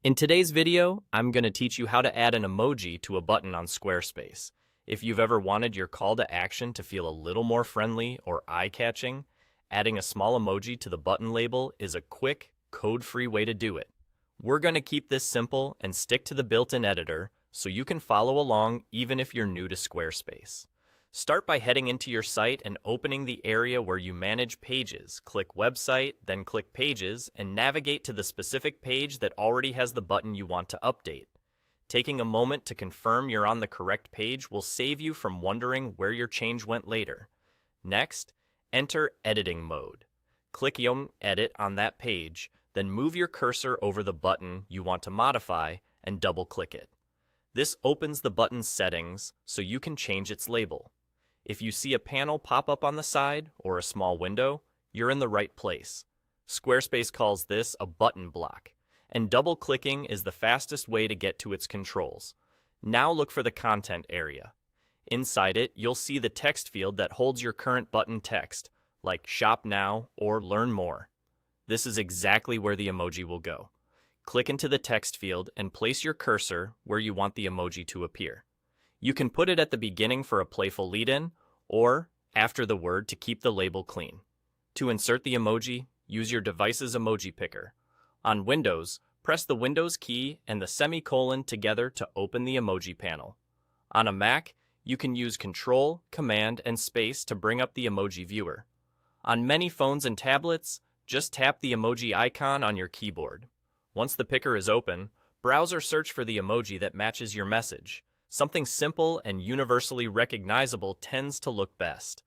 In today's video, I'm going to teach you how to add an emoji to a button on Squarespace. If you've ever wanted your call to action to feel a little more friendly or eye-catching, adding a small emoji to the button label is a quick, code-free way to do it. We're going to keep this simple and stick to the built-in editor so you can follow along even if you're new to Squarespace. Start by heading into your site and opening the area where you manage pages. Click Website, then click Pages, and navigate to the specific page that already has the button you want to update. Taking a moment to confirm you're on the correct page will save you from wondering where your change went later. Next, enter Editing Mode. Click Edit on that page, then move your cursor over the button you want to modify and double-click it. This opens the button's settings so you can change its label. If you see a panel pop up on the side or a small window, you're in the right place. Squarespace calls this a button block, and double-clicking is the fastest way to get to its controls. Now look for the content area. Inside it, you'll see the text field that holds your current button text, like Shop Now or Learn More. This is exactly where the emoji will go. Click into the text field and place your cursor where you want the emoji to appear. You can put it at the beginning for a playful lead-in, or after the word to keep the label clean. To insert the emoji, use your device's emoji picker. On Windows, press the Windows key and the semicolon together to open the emoji panel. On a Mac, you can use Control, Command, and Space to bring up the emoji viewer. On many phones and tablets, just tap the emoji icon on your keyboard. Once the picker is open, browse or search for the emoji that matches your message. Something simple and universally recognizable tends to look best.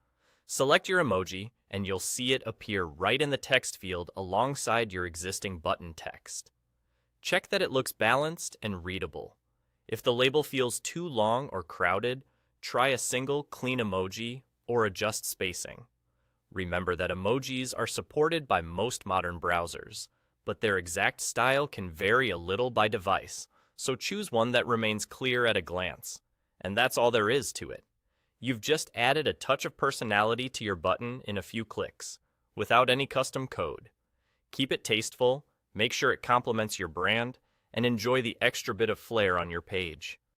Select your emoji, and you'll see it appear right in the text field alongside your existing button text. Check that it looks balanced and readable. If the label feels too long or crowded, try a single clean emoji or adjust spacing. Remember that emojis are supported by most modern browsers, but their exact style can vary a little by device. So choose one that remains clear at a glance. And that's all there is to it. You've just added a touch of personality to your button in a few clicks, without any custom code. Keep it tasteful, make sure it complements your brand, and enjoy the extra bit of flair on your page.